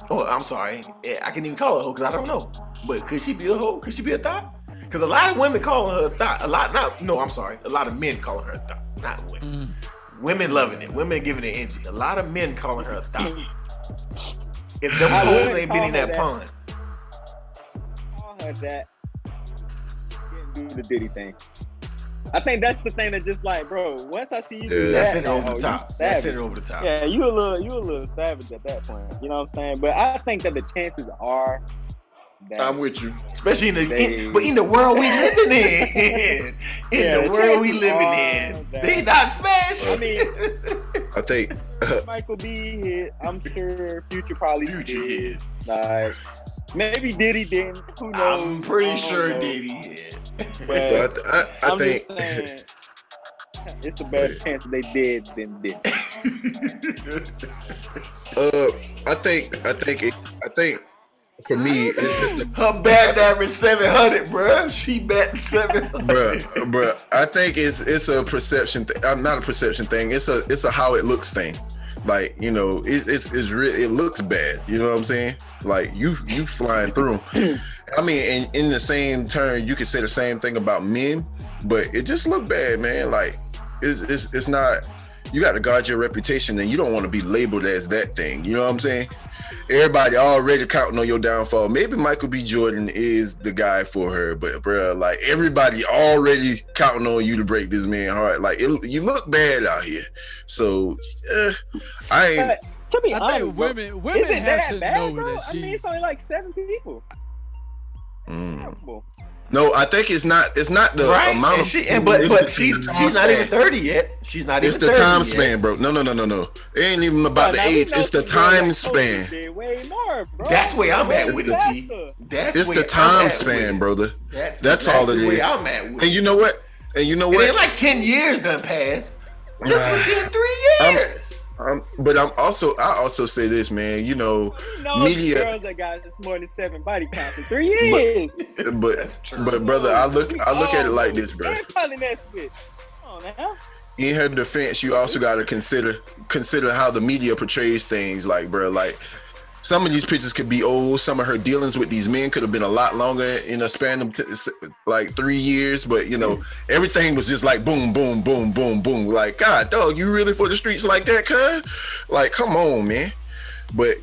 Oh, I'm sorry, I can't even call her a hoe because I don't know. But could she be a hoe? Could she be a thought? Because a lot of women calling her a thought. A lot of men calling her a thought, not women. Women loving it. Women giving it energy. A lot of men calling her a thought. If them poles ain't been in that pond. Call her that. Didn't do the Diddy thing. I think that's the thing that just like, bro, once I see you do that's that, it over the top. That's it over the top. Yeah, you a little savage at that point. You know what I'm saying? But I think that the chances are that I'm with you. Especially in the world we living in. The world we living in. They not smashed. I mean, I think Michael B hit. I'm sure Future probably hit. Like, maybe Diddy didn't. Who knows? I'm pretty sure Diddy hit. But I think just saying, it's a better chance they did than did. I think for me, it's just her bat average 700, bro. She bat 700, bro. I think it's a perception thing. Not a perception thing. It's a how it looks thing. Like, it's really, it looks bad. You know what I'm saying? Like you flying through them. I mean, in the same turn, you could say the same thing about men, but it just look bad, man. Like it's not. You got to guard your reputation, and you don't want to be labeled as that thing. You know what I'm saying? Everybody already counting on your downfall. Maybe Michael B. Jordan is the guy for her, but bro, like everybody already counting on you to break this man's heart. Like you look bad out here. So I ain't. To be I honest, think bro, women is it have that to bad, know bro? that I mean, it's only like 7 people. No, I think it's not the right? amount and of but she's not even 30 yet. She's not even 30 It's the time yet. span, bro. No. It ain't even about the age. It's the time span. Way more, bro. That's where I'm at with it, G. It's the time span, brother. That's all it is. I'm at with and you know what? It ain't like 10 years done passed. Just within 3 years. But I also say this, man. Media. Girls that got more than 7 body counts in 3 years. But brother, I look at it like this, bro. Come on now. In her defense, you also got to consider how the media portrays things. Like, bro, like some of these pictures could be old. Some of her dealings with these men could have been a lot longer in a span of like 3 years. But everything was just like boom, boom, boom, boom, boom. Like, God, dog, you really for the streets like that, cuz? Like, come on, man. But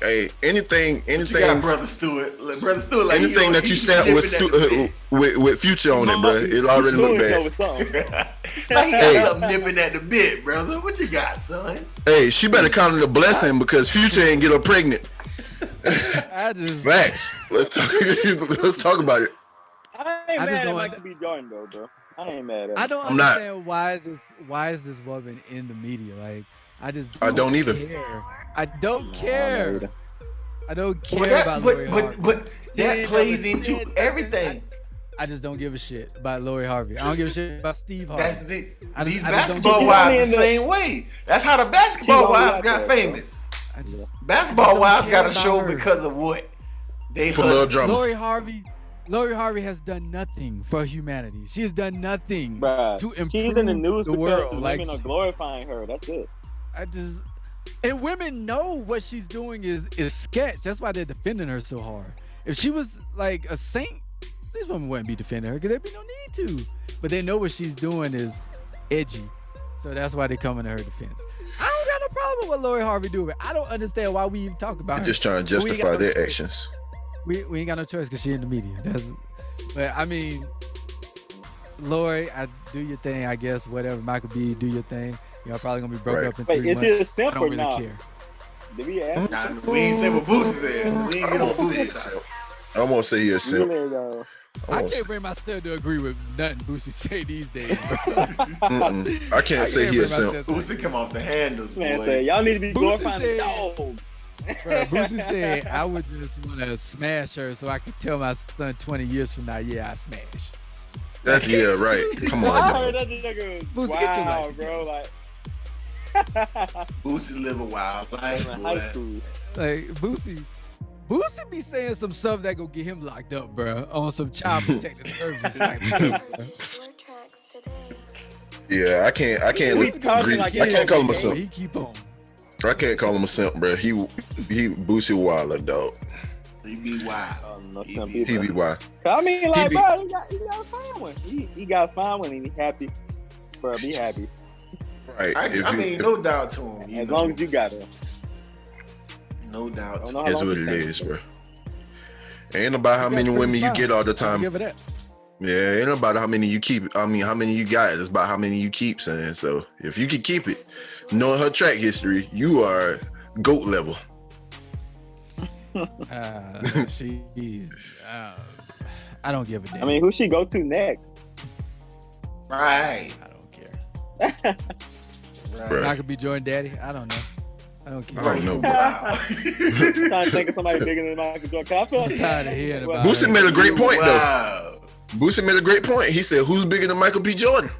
hey, anything, you got Brother Stewart, like anything that you stamp with Future on it, bro, it already look bad. Like he got something nipping at the bit, brother. What you got, son? Hey, she better count it a blessing because Future ain't get her pregnant. Facts. Let's talk about it. I ain't mad at Michael B. Jordan though, bro. I ain't mad at him. I don't understand why is this woman in the media? Like, I don't either. Care. I don't care. I don't care about Lori Harvey. But that plays into everything. I just don't give a shit about Lori Harvey. I don't give a shit about Steve Harvey. These basketball wives the same way. That's how the basketball wives got famous. Basketball wives got a show because of what they heard. Lori Harvey has done nothing for humanity. She has done nothing to improve she's in the news the world. Like, women are glorifying her. That's it. And women know what she's doing is sketch. That's why they're defending her so hard. If she was like a saint, these women wouldn't be defending her because there'd be no need to. But they know what she's doing is edgy. So that's why they're coming to her defense. I don't got no problem with Lori Harvey doing it. I don't understand why we even talk about her. Just trying to justify their actions. We ain't got no choice because she in the media. But I mean, Lori, I do your thing, I guess. Whatever, Michael B, do your thing. Y'all probably gonna be broke up in 3 Wait, months. is it a simp I don't or really not? care. Did we ask? Nah, we ain't say what Boosie said. We ain't get on Boosie. I won't say you're a simp. Really, though. I can't bring myself to agree with nothing Boosie say these days, bro. I can't say he a simp. Boosie come off the handles, Man boy. said, y'all need to be glorifying the said- dog. Bro, Boosie said, I would just want to smash her so I could tell my son 20 years from now, yeah, I smashed. That's right. Come I on, heard dog. that nigga. Boosie, get your Wow, life bro. Like, Boosie live a wild life, in boy. high school. Like, Boosie be saying some stuff that go get him locked up, bro, on some child protective services type stuff. Yeah, I can't We talking agree. like I can't call him a He simp. keep on. I can't call him a simp, bro. He Boosie Wilder, dog. He be wild. No, He some be- He people. be wild. I mean, like, be- bro, he got a fine one. He got a fine one and he happy. Bro, be happy. Right. I mean, no doubt to him. As long as you got it. No doubt. Don't know how That's long what it it takes. is, bro. Ain't about how many women you get all the I'll time. give it that. Yeah, ain't about how many you keep. I mean, how many you got. It's about how many you keep, son. So if you can keep it, knowing her track history, you are GOAT level. I don't give a damn. I mean, who she go to next? Right. I don't care. Bruh. I could be Jordan Daddy. I don't know. I don't care. I don't know, bro. Wow. Trying to think of somebody bigger than Michael Jordan. 'Cause I feel I'm tired of hearing about Boosie it. made a great point, though. Wow. Boosie made a great point. He said, "Who's bigger than Michael B. Jordan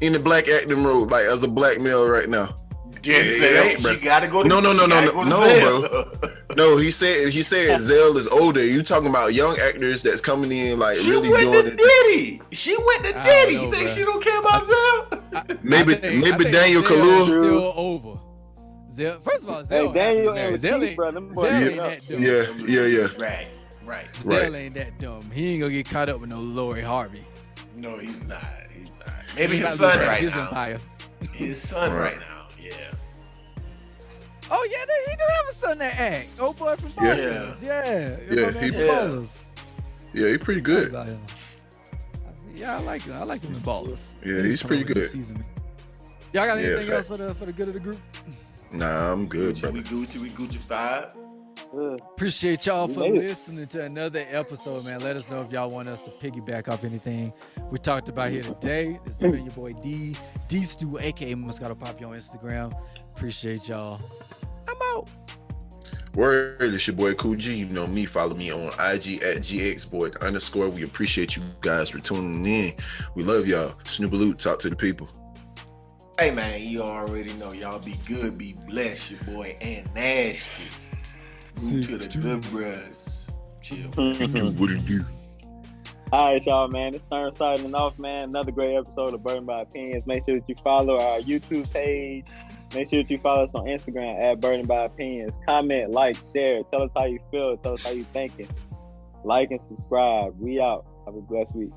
in the black acting role, like as a black male right now?" Denzel, ain't, bro. she gotta go to No, she gotta go to Zell. bro. No, he said Zell is older. You talking about young actors that's coming in like She really went doing to it. Diddy. She went to I Diddy. don't You know, think bro. she don't care about Zell? Maybe I think Daniel Zell Kaluuya. is still over. Zell, first of all, Zell, Daniel married. and Zell Keith, ain't, bro, them Zell boys ain't up. that dumb. Yeah. Right. Zell ain't that dumb. He ain't gonna get caught up with no Lori Harvey. No, he's not. Maybe He his gotta son lose right his now. empire. His son Right. right now. Yeah. Oh yeah, he do have a son that act. Old boy from Yeah. Ballers. Yeah. Yeah, My man he- from Yeah. Ballers. Yeah, he's pretty I good. like him. Yeah, I like him. I like him in Ballers. Yeah, he's pretty good. Y'all got Yeah, anything else fact. for the good of the group? Nah, I'm good, We brother. Gucci 5. Appreciate y'all for We made it. listening to another episode, man. Let us know if y'all want us to piggyback off anything we talked about here today. This has been your boy D Stu, aka Moscato Poppy on Instagram. Appreciate y'all. I'm out. Word, it's your boy Cool G. You know me. Follow me on IG at GXBoy_. We appreciate you guys for tuning in. We love y'all. Snoop-a-loot, talk to the people. Hey man, you already know. Y'all be good, be blessed. Your boy and nasty. Move to the good bros. Chill. You do what it do. All right, y'all, man. It's Stern signing off, man. Another great episode of Burden by Opinions. Make sure that you follow our YouTube page. Make sure that you follow us on Instagram at Burden by Opinions. Comment, like, share. Tell us how you feel. Tell us how you thinking. Like and subscribe. We out. Have a blessed week.